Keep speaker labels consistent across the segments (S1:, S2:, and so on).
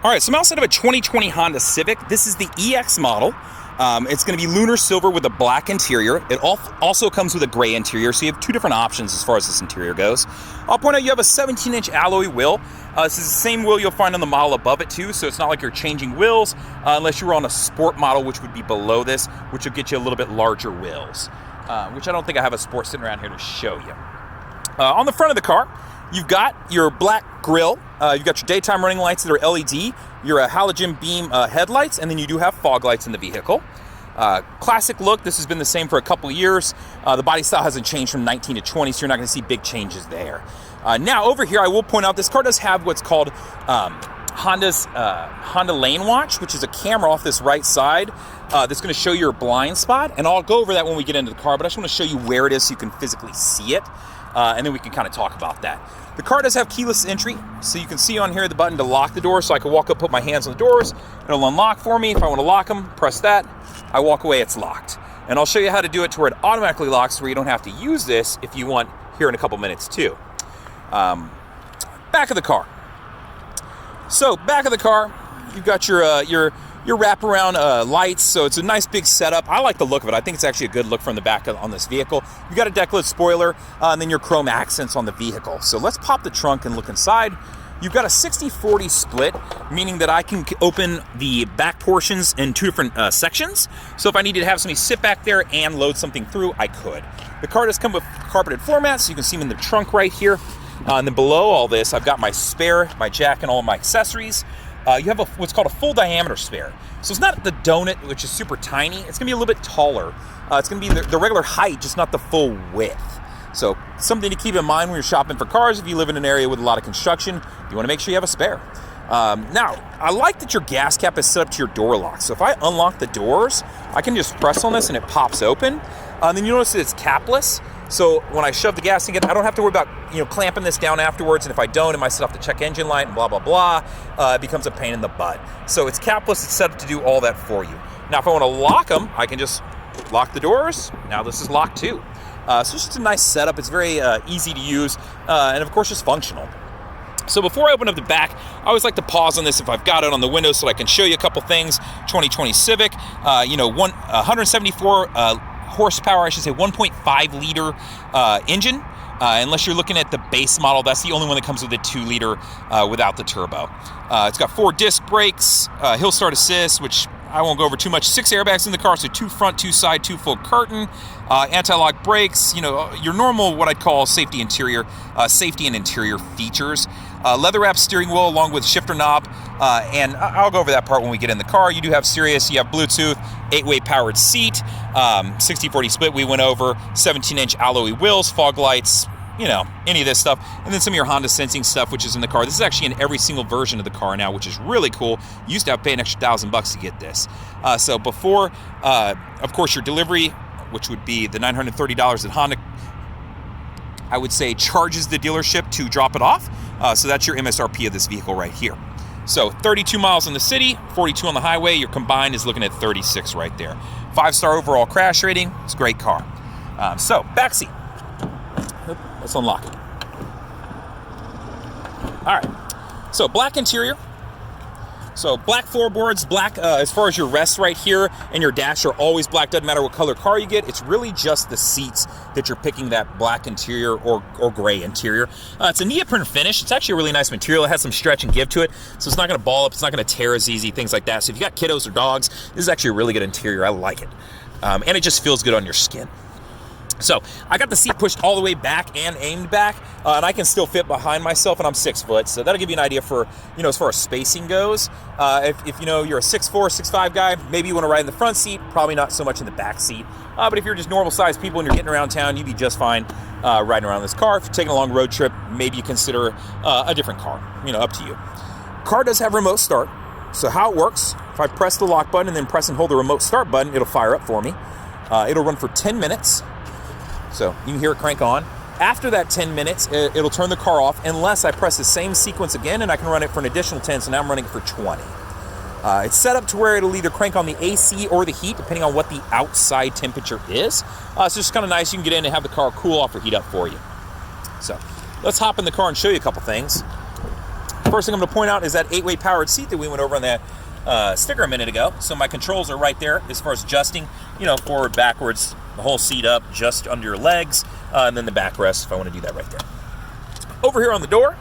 S1: All right, so I'm outside of a 2020 Honda Civic. This is the EX model. It's going to be lunar silver with a black interior. It also comes with a gray interior, so you have two different options as far as this interior goes. I'll point out you have a 17-inch alloy wheel. This is the same wheel you'll find on the model above it too, so it's not like you're changing wheels unless you were on a sport model, which would be below this, which will get you a little bit larger wheels, which I don't think I have a sport sitting around here to show you. On the front of the car, you've got your black grille, you've got your daytime running lights that are LED, your halogen beam headlights, and then you do have fog lights in the vehicle. Classic look, this has been the same for a couple of years. The body style hasn't changed from 19 to 20, so you're not going to see big changes there. Now over here, I will point out this car does have what's called Honda's Honda Lane Watch, which is a camera off this right side that's going to show your blind spot, and I'll go over that when we get into the car, but I just want to show you where it is so you can physically see it. And then we can kind of talk about that. The car does have keyless entry, so you can see on here the button to lock the door, so I can walk up, put my hands on the doors, it'll unlock for me. If I want to lock them, press that, I walk away, it's locked. And I'll show you how to do it to where it automatically locks, where you don't have to use this if you want here in a couple minutes too. Back of the car. So back of the car, you've got your wraparound lights, so it's a nice big setup. I like the look of it. I think it's actually a good look from the back on this vehicle. You've got a decklit spoiler, and then your chrome accents on the vehicle. So let's pop the trunk and look inside. You've got a 60-40 split, meaning that I can open the back portions in two different sections. So if I needed to have somebody sit back there and load something through, I could. The car does come with carpeted floor mats, so you can see them in the trunk right here. And then below all this, I've got my spare, my jack, and all my accessories. You have what's called a full diameter spare. So it's not the donut, which is super tiny. It's going to be a little bit taller. It's going to be the regular height, just not the full width. So something to keep in mind when you're shopping for cars. If you live in an area with a lot of construction, you want to make sure you have a spare. Now, I like that your gas cap is set up to your door lock. So if I unlock the doors, I can just press on this and it pops open. Then you notice that it's capless. So when I shove the gas tank in, I don't have to worry about clamping this down afterwards. And if I don't, it might set off the check engine light and blah, blah, blah. It becomes a pain in the butt. So it's capless. It's set up to do all that for you. Now, if I want to lock them, I can just lock the doors. Now this is locked too. So it's just a nice setup. It's very easy to use. And of course, just functional. So before I open up the back, I always like to pause on this if I've got it on the window so I can show you a couple things. 2020 Civic, 174 horsepower, I should say 1.5 liter engine. Unless you're looking at the base model, that's the only one that comes with a 2 liter without the turbo. It's got 4 disc brakes, hill start assist, which I won't go over too much. 6 airbags in the car, so 2 front, 2 side, 2 full curtain, anti-lock brakes, your normal, what I'd call safety and interior features. Leather wrap steering wheel along with shifter knob, and I'll go over that part when we get in the car. You do have Sirius, you have Bluetooth, 8-way powered seat, 60-40 split we went over, 17-inch alloy wheels, fog lights, any of this stuff, and then some of your Honda sensing stuff, which is in the car. This is actually in every single version of the car now, which is really cool. You used to have to pay an extra $1,000 to get this. So before, of course, your delivery, which would be the $930 that Honda, I would say, charges the dealership to drop it off. So that's your MSRP of this vehicle right here. So 32 miles in the city, 42 on the highway. Your combined is looking at 36 right there. 5-star overall crash rating. It's a great car. So back seat. Let's unlock it. All right. So black interior. So black floorboards, black as far as your rests right here and your dash are always black. Doesn't matter what color car you get. It's really just the seats that you're picking that black interior or gray interior. It's a neoprene finish. It's actually a really nice material. It has some stretch and give to it, so it's not going to ball up. It's not going to tear as easy, things like that. So if you got kiddos or dogs, this is actually a really good interior. I like it. And it just feels good on your skin. So I got the seat pushed all the way back and aimed back, and I can still fit behind myself, and I'm 6 foot, so that'll give you an idea for, as far as spacing goes. If you're a 6'4", 6'5" guy, maybe you want to ride in the front seat, probably not so much in the back seat. But if you're just normal sized people and you're getting around town, you'd be just fine riding around this car. If you're taking a long road trip, maybe you consider a different car, up to you. Car does have remote start, so how it works, if I press the lock button and then press and hold the remote start button, it'll fire up for me. It'll run for 10 minutes. So you can hear it crank on. After that 10 minutes, it'll turn the car off unless I press the same sequence again, and I can run it for an additional 10, so now I'm running it for 20. It's set up to where it'll either crank on the AC or the heat, depending on what the outside temperature is. So it's just kind of nice. You can get in and have the car cool off or heat up for you. So let's hop in the car and show you a couple things. First thing I'm going to point out is that 8-way powered seat that we went over on that sticker a minute ago. So my controls are right there as far as adjusting, forward, backwards, the whole seat up, just under your legs, and then the backrest if I want to do that right there. Over here on the door,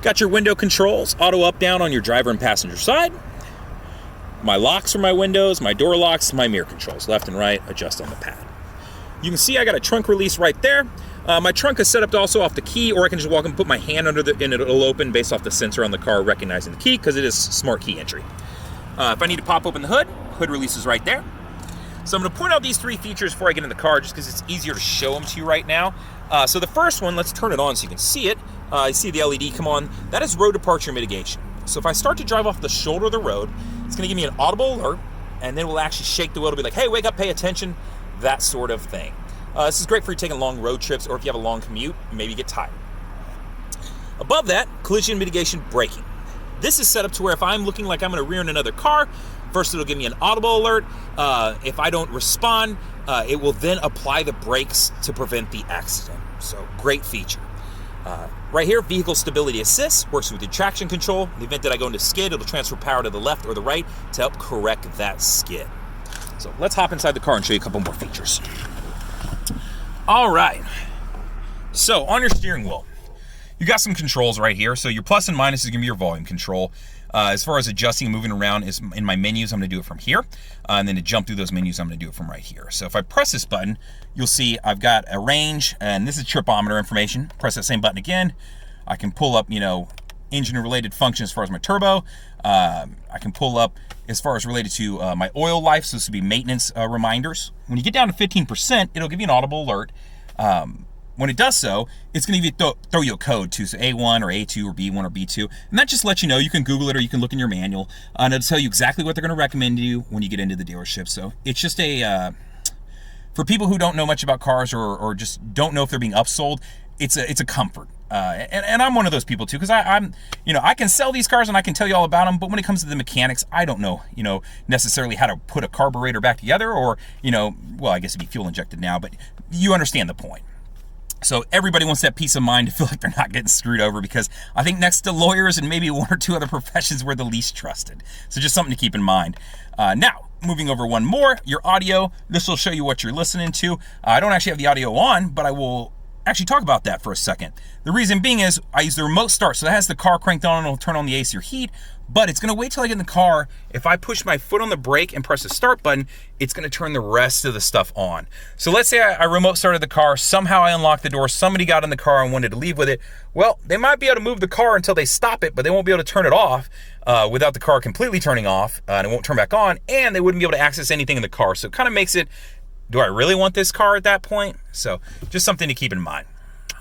S1: got your window controls, auto up, down on your driver and passenger side. My locks are my windows, my door locks, my mirror controls, left and right, adjust on the pad. You can see I got a trunk release right there. My trunk is set up to also off the key, or I can just walk and put my hand under and it'll open based off the sensor on the car recognizing the key, because it is smart key entry. If I need to pop open the hood, hood release is right there. So I'm going to point out these 3 features before I get in the car, just because it's easier to show them to you right now. So the first one, let's turn it on so you can see it. You see the LED come on. That is road departure mitigation. So if I start to drive off the shoulder of the road, it's going to give me an audible alert, and then we'll actually shake the wheel to be like, hey, wake up, pay attention, that sort of thing. This is great for you taking long road trips, or if you have a long commute, maybe you get tired. Above that, collision mitigation braking. This is set up to where if I'm looking like I'm going to rear in another car, first it'll give me an audible alert. If I don't respond, it will then apply the brakes to prevent the accident. So great feature. Right here, vehicle stability assist works with your traction control. In the event that I go into skid, it'll transfer power to the left or the right to help correct that skid. So let's hop inside the car and show you a couple more features. All right, so on your steering wheel, you got some controls right here. So your plus and minus is gonna be your volume control. As far as adjusting and moving around is in my menus, I'm gonna do it from here. And then to jump through those menus, I'm gonna do it from right here. So if I press this button, you'll see I've got a range, and this is tripometer information. Press that same button again. I can pull up, engine related functions as far as my turbo. I can pull up as far as related to my oil life. So this would be maintenance reminders. When you get down to 15%, it'll give you an audible alert. When it does so, it's going to throw you a code too, so A1 or A2 or B1 or B2, and that just lets you know. You can Google it or you can look in your manual, and it'll tell you exactly what they're going to recommend to you when you get into the dealership. So it's just for people who don't know much about cars or just don't know if they're being upsold, it's a comfort. And I'm one of those people too, because I'm I can sell these cars and I can tell you all about them, but when it comes to the mechanics, I don't know, necessarily how to put a carburetor back together, or, well, I guess it'd be fuel injected now, but you understand the point. So everybody wants that peace of mind to feel like they're not getting screwed over, because I think next to lawyers and maybe 1 or 2 other professions, we're the least trusted. So just something to keep in mind. Now, moving over one more, your audio. This will show you what you're listening to. I don't actually have the audio on, but I will actually talk about that for a second. The reason being is I use the remote start, so that has the car cranked on and it'll turn on the AC or heat, but it's gonna wait till I get in the car. If I push my foot on the brake and press the start button, it's gonna turn the rest of the stuff on. So let's say I remote started the car, somehow I unlocked the door, somebody got in the car and wanted to leave with it. Well, they might be able to move the car until they stop it, but they won't be able to turn it off without the car completely turning off, and it won't turn back on, and they wouldn't be able to access anything in the car. So it kind of makes it, do I really want this car at that point? So just something to keep in mind.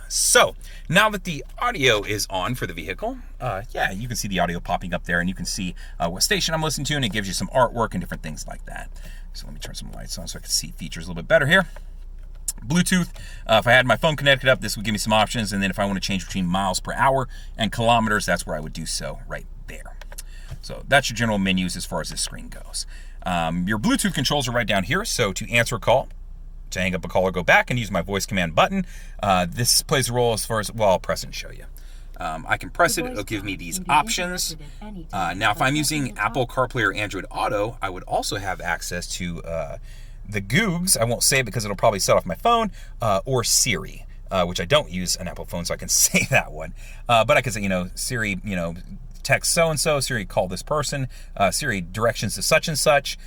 S1: So now that the audio is on for the vehicle, yeah, you can see the audio popping up there, and you can see what station I'm listening to, and it gives you some artwork and different things like that. So let me turn some lights on so I can see features a little bit better here. Bluetooth, if I had my phone connected up, this would give me some options, and then if I want to change between miles per hour and kilometers, that's where I would do so right there. So that's your general menus as far as this screen goes. Your Bluetooth controls are right down here, so to answer a call, to hang up a call or go back, and use my voice command button. This plays a role as far as, well, I'll press it and show you. I can press it, it'll give me these options. Now, if I'm using Apple CarPlay or Android Auto, I would also have access to the Googs, I won't say it because it'll probably set off my phone, or Siri, which I don't use an Apple phone, so I can say that one. But I can say, Siri, text so-and-so, Siri, call this person, Siri, directions to such and such.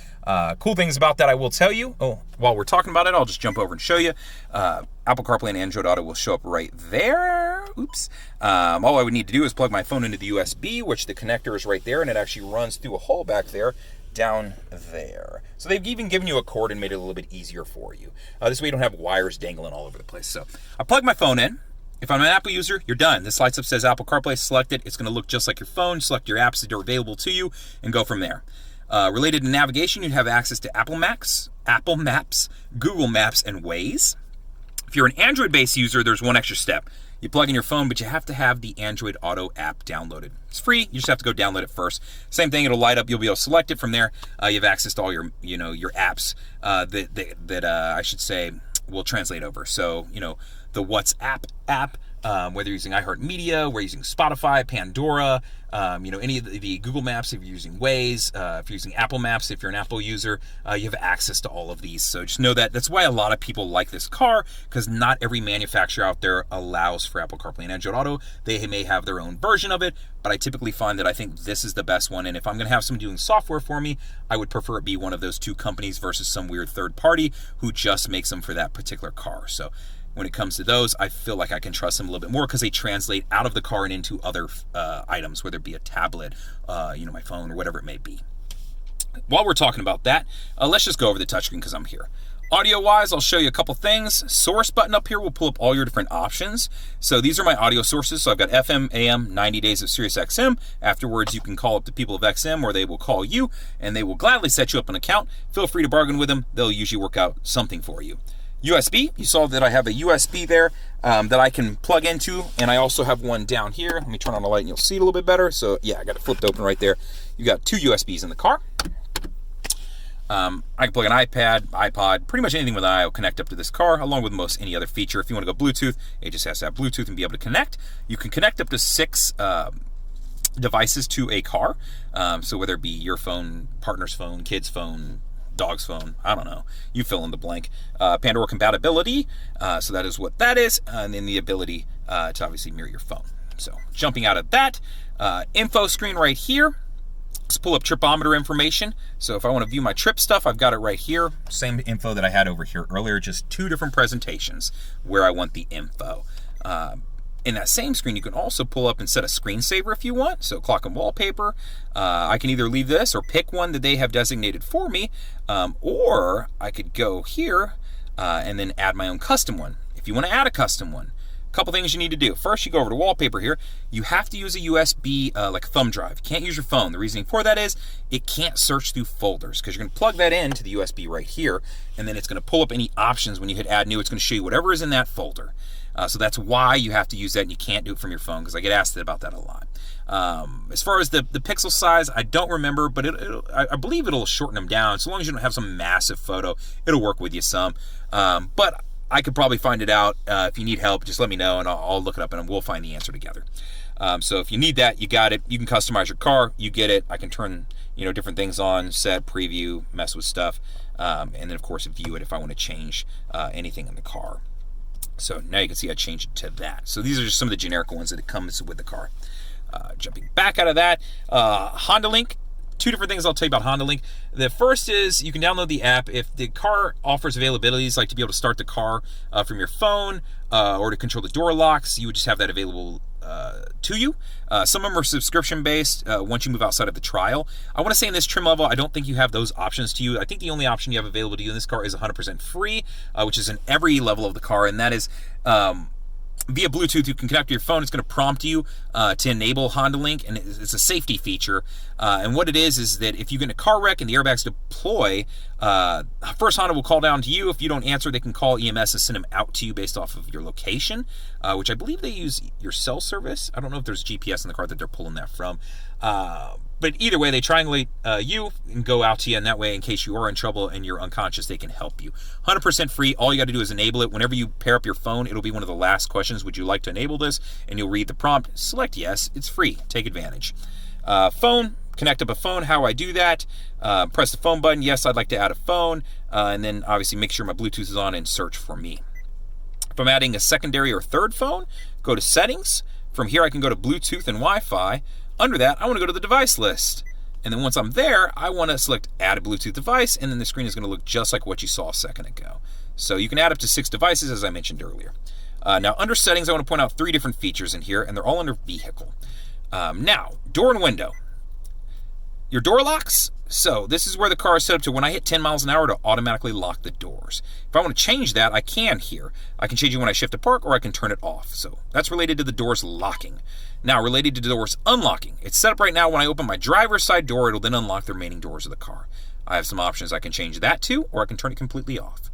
S1: Cool things about that I will tell you. Oh, while we're talking about it, I'll just jump over and show you. Apple CarPlay and Android Auto will show up right there. Oops. All I would need to do is plug my phone into the USB, which the connector is right there, and it actually runs through a hole back there, down there. So they've even given you a cord and made it a little bit easier for you. This way you don't have wires dangling all over the place. So I plug my phone in. If I'm an Apple user, you're done. This lights up, says Apple CarPlay, select it. It's going to look just like your phone. Select your apps that are available to you and go from there. Related to navigation, you'd have access to Apple Maps, Google Maps, and Waze. If you're an Android-based user, there's one extra step. You plug in your phone, but you have to have the Android Auto app downloaded. It's free. You just have to go download it first. Same thing. It'll light up. You'll be able to select it from there. You have access to all your, your apps that I should say will translate over. So, the WhatsApp app whether you're using iHeartMedia, whether you're using Spotify, Pandora, any of the Google Maps, if you're using Waze, if you're using Apple Maps, if you're an Apple user, you have access to all of these. So just know that. That's why a lot of people like this car, because not every manufacturer out there allows for Apple CarPlay and Android Auto. They may have their own version of it, but I typically find that I think this is the best one. And if I'm going to have someone doing software for me, I would prefer it be one of those two companies versus some weird third party who just makes them for that particular car. So when it comes to those, I feel like I can trust them a little bit more because they translate out of the car and into other items, whether it be a tablet, my phone, or whatever it may be. While we're talking about that, let's just go over the touchscreen because I'm here. Audio-wise, I'll show you a couple things. Source button up here will pull up all your different options. So these are my audio sources. So I've got FM, AM, 90 days of Sirius XM. Afterwards, you can call up the people of XM or they will call you and they will gladly set you up an account. Feel free to bargain with them. They'll usually work out something for you. USB, you saw that I have a USB there that I can plug into, and I also have one down here. Let me turn on the light and you'll see it a little bit better. So yeah, I got it flipped open right there. You got two USBs in the car. I can plug an iPad, iPod, pretty much anything with an I will connect up to this car, along with most any other feature. If you want to go Bluetooth, it just has to have Bluetooth and be able to connect. You can connect up to 6 devices to a car. So whether it be your phone, partner's phone, kid's phone, dog's phone, I don't know, you fill in the blank. Pandora compatibility, so that is what that is, and then the ability to obviously mirror your phone. So jumping out of that, info screen right here. Let's pull up tripometer information. So if I want to view my trip stuff, I've got it right here. Same info that I had over here earlier, just 2 different presentations where I want the info. In that same screen, you can also pull up and set a screensaver if you want. So clock and wallpaper. I can either leave this or pick one that they have designated for me, or I could go here and then add my own custom one. If you want to add a custom one, couple things you need to do. First, you go over to wallpaper here. You have to use a USB, like a thumb drive. You can't use your phone. The reasoning for that is it can't search through folders because you're going to plug that into the USB right here, and then it's going to pull up any options. When you hit add new, it's going to show you whatever is in that folder. So that's why you have to use that, and you can't do it from your phone because I get asked about that a lot. As far as the pixel size, I don't remember, but I believe it'll shorten them down. So long as you don't have some massive photo, it'll work with you some. But I could probably find it out. If you need help, just let me know, and I'll look it up, and we'll find the answer together. So if you need that, you got it. You can customize your car. You get it. I can turn different things on, set, preview, mess with stuff, and then, of course, view it if I want to change anything in the car. So now you can see I changed it to that. So these are just some of the generic ones that it comes with the car. Jumping back out of that, Honda Link. 2 different things I'll tell you about Honda Link. The first is you can download the app. If the car offers availabilities, like to be able to start the car from your phone or to control the door locks, you would just have that available to you. Some of them are subscription-based once you move outside of the trial. I want to say in this trim level, I don't think you have those options to you. I think the only option you have available to you in this car is 100% free, which is in every level of the car, and that is via Bluetooth. You can connect to your phone. It's going to prompt you to enable Honda Link, and it's a safety feature. And what it is that if you get in a car wreck and the airbags deploy, first Honda will call down to you. If you don't answer, they can call EMS and send them out to you based off of your location, which I believe they use your cell service. I don't know if there's GPS in the car that they're pulling that from. But either way, they triangulate you and go out to you, and that way, in case you are in trouble and you're unconscious, they can help you. 100% free. All you got to do is enable it. Whenever you pair up your phone, it'll be one of the last questions. Would you like to enable this? And you'll read the prompt. Select yes. It's free. Take advantage. Phone. Connect up a phone. How I do that? Press the phone button. Yes, I'd like to add a phone. And then obviously make sure my Bluetooth is on and search for me. If I'm adding a secondary or third phone, go to settings. From here, I can go to Bluetooth and Wi-Fi. Under that, I want to go to the device list. And then once I'm there, I want to select add a Bluetooth device, and then the screen is going to look just like what you saw a second ago. So you can add up to 6 devices, as I mentioned earlier. Now, under settings, I want to point out 3 different features in here, and they're all under vehicle. Now, door and window. Your door locks. So this is where the car is set up to when I hit 10 miles an hour to automatically lock the doors. If I want to change that, I can here. I can change it when I shift to park, or I can turn it off. So that's related to the doors locking. Now, related to doors unlocking. It's set up right now when I open my driver's side door, it'll then unlock the remaining doors of the car. I have some options. I can change that to, or I can turn it completely off.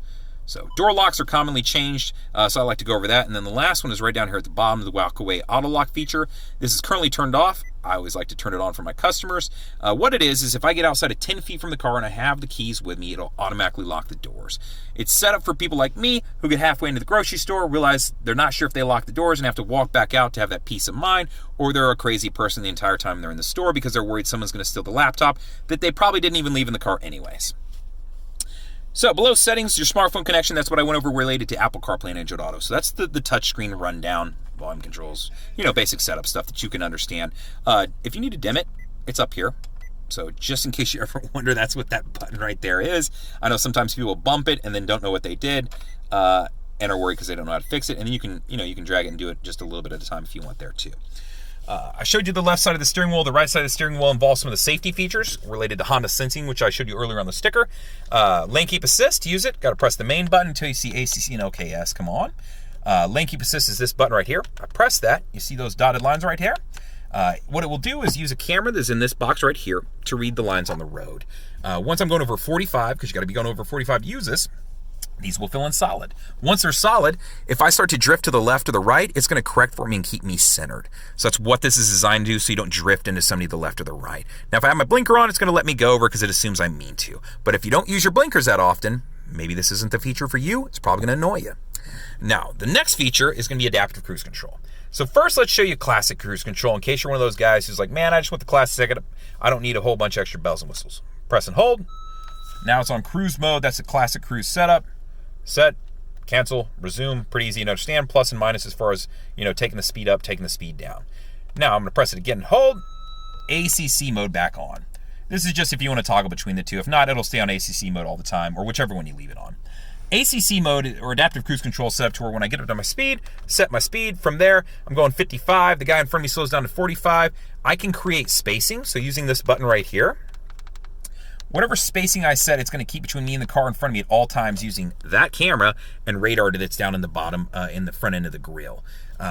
S1: So door locks are commonly changed, so I like to go over that. And then the last one is right down here at the bottom, the walk away auto lock feature. This is currently turned off. I always like to turn it on for my customers. What it is if I get outside of 10 feet from the car and I have the keys with me, it'll automatically lock the doors. It's set up for people like me who get halfway into the grocery store, realize they're not sure if they lock the doors and have to walk back out to have that peace of mind, or they're a crazy person the entire time they're in the store because they're worried someone's going to steal the laptop that they probably didn't even leave in the car anyways. So below settings, your smartphone connection, that's what I went over related to Apple CarPlay and Android Auto. So that's the touchscreen rundown, volume controls, basic setup stuff that you can understand. If you need to dim it, it's up here. So just in case you ever wonder, that's what that button right there is. I know sometimes people bump it and then don't know what they did and are worried because they don't know how to fix it. And then you can drag it and do it just a little bit at a time if you want there too. I showed you the left side of the steering wheel. The right side of the steering wheel involves some of the safety features related to Honda sensing, which I showed you earlier on the sticker. Lane keep assist, to use it, got to press the main button until you see ACC and OKS come on. Lane keep assist is this button right here. I press that, you see those dotted lines right here? What it will do is use a camera that's in this box right here to read the lines on the road. Once I'm going over 45, because you got to be going over 45 to use this, these will fill in solid. Once they're solid, if I start to drift to the left or the right, it's going to correct for me and keep me centered. So that's what this is designed to do, so you don't drift into somebody to the left or the right. Now, if I have my blinker on, it's going to let me go over because it assumes I mean to. But if you don't use your blinkers that often, maybe this isn't the feature for you. It's probably going to annoy you. Now, the next feature is going to be adaptive cruise control. So first, let's show you classic cruise control in case you're one of those guys who's like, man, I just want the classic. I don't need a whole bunch of extra bells and whistles. Press and hold. Now it's on cruise mode. That's a classic cruise setup. Set, cancel, resume, pretty easy to understand. Plus and minus as far as, taking the speed up, taking the speed down. Now I'm going to press it again and hold. ACC mode back on. This is just if you want to toggle between the two. If not, it'll stay on ACC mode all the time, or whichever one you leave it on. ACC mode, or adaptive cruise control, set up to where when I get up to my speed, set my speed. From there, I'm going 55. The guy in front of me slows down to 45. I can create spacing, so using this button right here, whatever spacing I set, it's going to keep between me and the car in front of me at all times using that camera and radar that's down in the bottom, in the front end of the grill.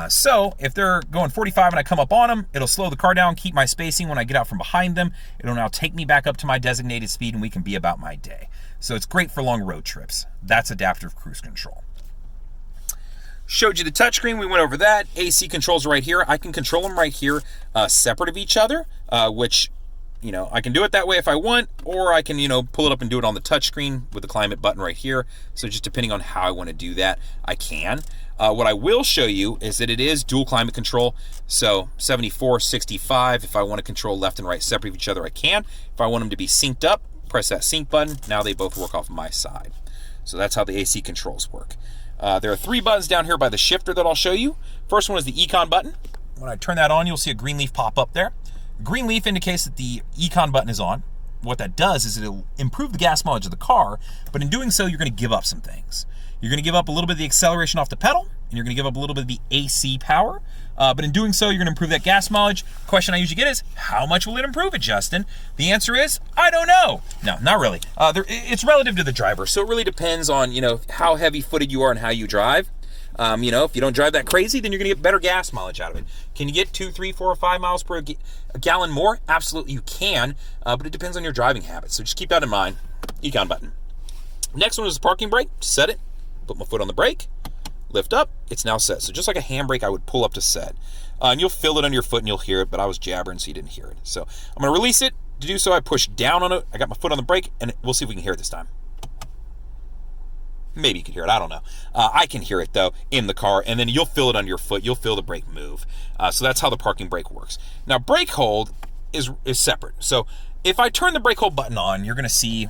S1: So if they're going 45 and I come up on them, it'll slow the car down, keep my spacing. When I get out from behind them, it'll now take me back up to my designated speed and we can be about my day. So it's great for long road trips. That's adaptive cruise control. Showed you the touchscreen, we went over that. AC controls right here. I can control them right here, separate of each other, which, I can do it that way if I want, or I can, pull it up and do it on the touchscreen with the climate button right here. So just depending on how I want to do that, I can. What I will show you is that it is dual climate control. So 74, 65, if I want to control left and right separate of each other, I can. If I want them to be synced up, press that sync button. Now they both work off my side. So that's how the AC controls work. There are 3 buttons down here by the shifter that I'll show you. First one is the Econ button. When I turn that on, you'll see a green leaf pop up there. Green leaf indicates that the Econ button is on. What that does is it'll improve the gas mileage of the car, but in doing so, you're going to give up some things. You're going to give up a little bit of the acceleration off the pedal, and you're going to give up a little bit of the AC power. But in doing so, you're going to improve that gas mileage. Question I usually get is, how much will it improve it, Justin? The answer is, I don't know. No, not really. It's relative to the driver, so it really depends on, how heavy-footed you are and how you drive. If you don't drive that crazy, then you're going to get better gas mileage out of it. Can you get 2, 3, 4, or 5 miles per gallon more? Absolutely you can, but it depends on your driving habits. So just keep that in mind. Econ button. Next one is the parking brake. Set it. Put my foot on the brake. Lift up. It's now set. So just like a handbrake, I would pull up to set. And you'll feel it on your foot and you'll hear it, but I was jabbering so you didn't hear it. So I'm going to release it. To do so, I push down on it. I got my foot on the brake, and we'll see if we can hear it this time. Maybe you can hear it. I don't know. I can hear it, though, in the car, and then you'll feel it on your foot. You'll feel the brake move. So that's how the parking brake works. Now, brake hold is separate. So if I turn the brake hold button on, you're going to see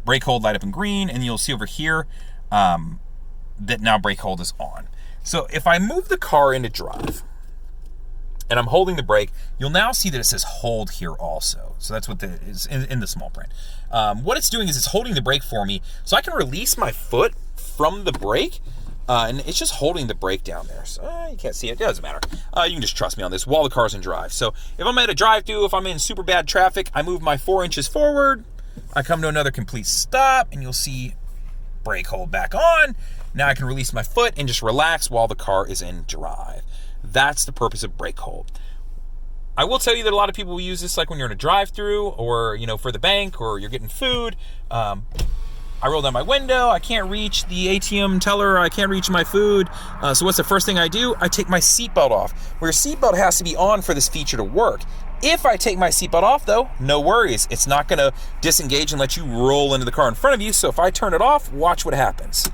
S1: brake hold light up in green, and you'll see over here that now brake hold is on. So if I move the car into drive, and I'm holding the brake, you'll now see that it says hold here also. So that's what is in the small print. What it's doing is it's holding the brake for me, so I can release my foot from the brake, and it's just holding the brake down there. So you can't see it, doesn't matter. You can just trust me on this while the car's in drive. So if I'm at a drive-through, if I'm in super bad traffic, I move my 4 inches forward, I come to another complete stop, and you'll see brake hold back on. Now I can release my foot and just relax while the car is in drive. That's the purpose of brake hold. I will tell you that a lot of people will use this like when you're in a drive-through or, for the bank or you're getting food. I roll down my window, I can't reach the ATM teller, I can't reach my food. So what's the first thing I do? I take my seatbelt off. Where your seatbelt has to be on for this feature to work. If I take my seatbelt off though, no worries. It's not gonna disengage and let you roll into the car in front of you. So if I turn it off, watch what happens.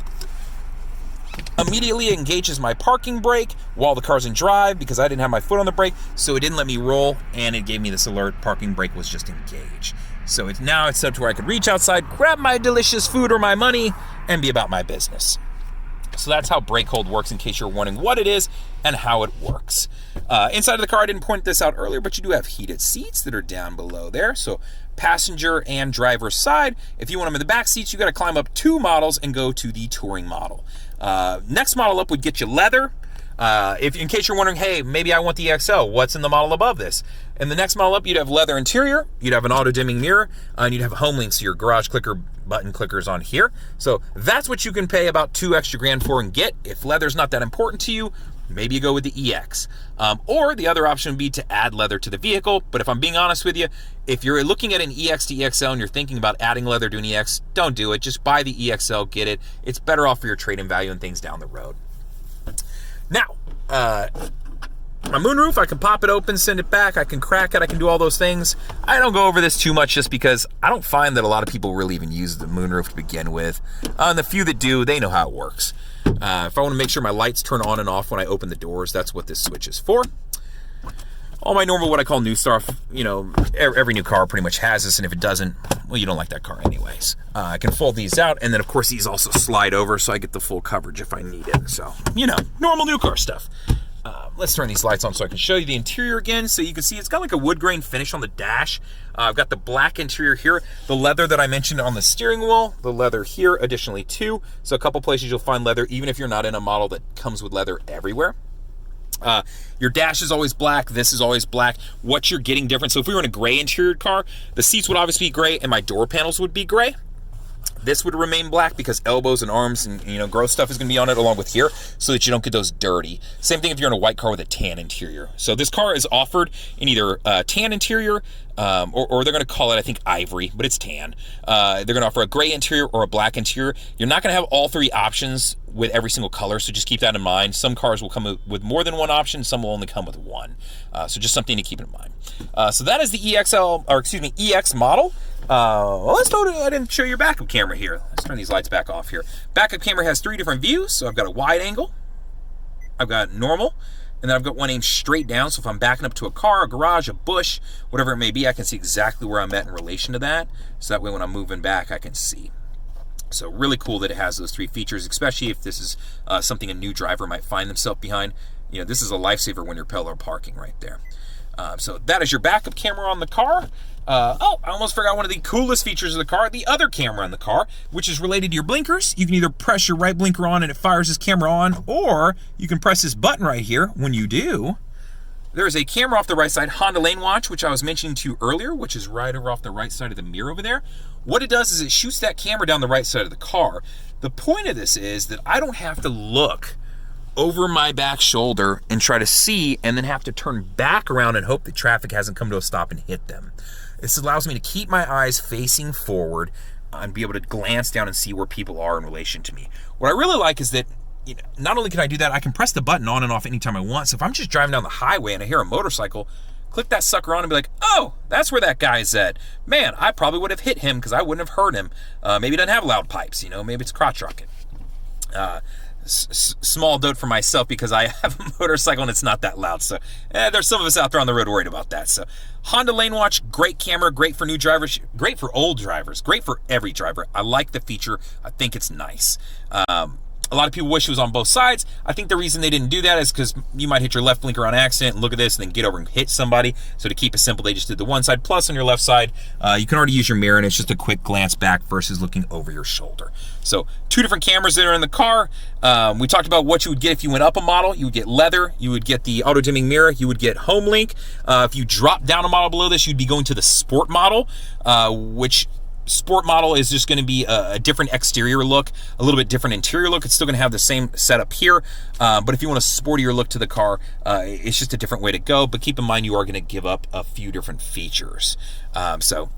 S1: Immediately engages my parking brake while the car's in drive because I didn't have my foot on the brake, so it didn't let me roll, and it gave me this alert, parking brake was just engaged. So now it's up to where I could reach outside, grab my delicious food or my money, and be about my business. So that's how brake hold works, in case you're wondering what it is and how it works. Inside of the car, I didn't point this out earlier, but you do have heated seats that are down below there. So passenger and driver's side. If you want them in the back seats, you got to climb up 2 models and go to the touring model. Next model up would get you leather. In case you're wondering, hey, maybe I want the XL, what's in the model above this? In the next model up, you'd have leather interior, you'd have an auto-dimming mirror, and you'd have home links, so your garage clicker button clickers on here. So that's what you can pay about $2 extra grand for and get. If leather's not that important to you, maybe you go with the EX. Or the other option would be to add leather to the vehicle. But if I'm being honest with you, if you're looking at an EX to EXL and you're thinking about adding leather to an EX, don't do it. Just buy the EXL, get it. It's better off for your trade-in value and things down the road. Now, my moonroof, I can pop it open, send it back, I can crack it, I can do all those things. I don't go over this too much just because I don't find that a lot of people really even use the moonroof to begin with. And the few that do, they know how it works. If I want to make sure my lights turn on and off when I open the doors, that's what this switch is for. All my normal, what I call new stuff, you know, every new car pretty much has this, and if it doesn't, well, you don't like that car anyways. I can fold these out, and then of course these also slide over so I get the full coverage if I need it. So, you know, normal new car stuff. Let's turn these lights on so I can show you the interior again. So you can see it's got like a wood grain finish on the dash. I've got the black interior here, the leather that I mentioned on the steering wheel, the leather here additionally too. So a couple places you'll find leather, even if you're not in a model that comes with leather everywhere. Your dash is always black, this is always black. What you're getting different, so if we were in a gray interior car, the seats would obviously be gray and my door panels would be gray. This would remain black because elbows and arms and, you know, gross stuff is going to be on it along with here so that you don't get those dirty. Same thing if you're in a white car with a tan interior. So this car is offered in either tan interior or they're going to call it, I think, ivory, but it's tan. They're going to offer a gray interior or a black interior. You're not going to have all 3 options with every single color, so just keep that in mind. Some cars will come with more than 1 option, some will only come with 1. So just something to keep in mind. So that is the EX model. Well, I didn't show your backup camera here. Let's turn these lights back off here. Backup camera has 3 different views. So I've got a wide angle, I've got normal, and then I've got one aimed straight down. So if I'm backing up to a car, a garage, a bush, whatever it may be, I can see exactly where I'm at in relation to that. So that way when I'm moving back, I can see. So really cool that it has those 3 features, especially if this is something a new driver might find themselves behind. You know, this is a lifesaver when you're parallel parking right there. So that is your backup camera on the car. I almost forgot one of the coolest features of the car, the other camera in the car, which is related to your blinkers. You can either press your right blinker on and it fires this camera on, or you can press this button right here. When you do, there is a camera off the right side, Honda Lane Watch, which I was mentioning to you earlier, which is right over off the right side of the mirror over there. What it does is it shoots that camera down the right side of the car. The point of this is that I don't have to look over my back shoulder and try to see and then have to turn back around and hope that traffic hasn't come to a stop and hit them. This allows me to keep my eyes facing forward and be able to glance down and see where people are in relation to me. What I really like is that, you know, not only can I do that, I can press the button on and off anytime I want. So if I'm just driving down the highway and I hear a motorcycle, click that sucker on and be like, oh, that's where that guy's at. Man, I probably would have hit him because I wouldn't have heard him. Maybe he doesn't have loud pipes, you know, maybe it's crotch rocket. Small note for myself because I have a motorcycle and it's not that loud. So there's some of us out there on the road worried about that. So Honda Lane Watch, great camera, great for new drivers, great for old drivers, great for every driver. I like the feature. I think it's nice. A lot of people wish it was on both sides. I think the reason they didn't do that is because you might hit your left blinker on accident and look at this and then get over and hit somebody. So to keep it simple, they just did the one side. Plus on your left side, you can already use your mirror and it's just a quick glance back versus looking over your shoulder. So 2 different cameras that are in the car. We talked about what you would get if you went up a model. You would get leather, you would get the auto dimming mirror, you would get home link. If you drop down a model below this, you'd be going to the sport model, which sport model is just going to be a different exterior look, a little bit different interior look. It's still going to have the same setup here, but if you want a sportier look to the car, it's just a different way to go. But keep in mind, you are going to give up a few different features. So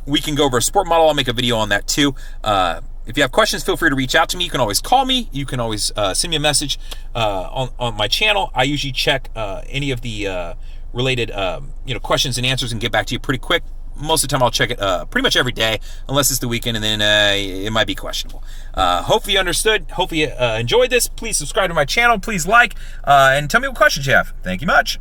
S1: we can go over a sport model. I'll make a video on that too. If you have questions, feel free to reach out to me. You can always call me. You can always send me a message on my channel. I usually check any of the related questions and answers and get back to you pretty quick. Most of the time I'll check it pretty much every day, unless it's the weekend, and then it might be questionable. Hopefully you understood. Hopefully you enjoyed this. Please subscribe to my channel. Please like, and tell me what questions you have. Thank you much.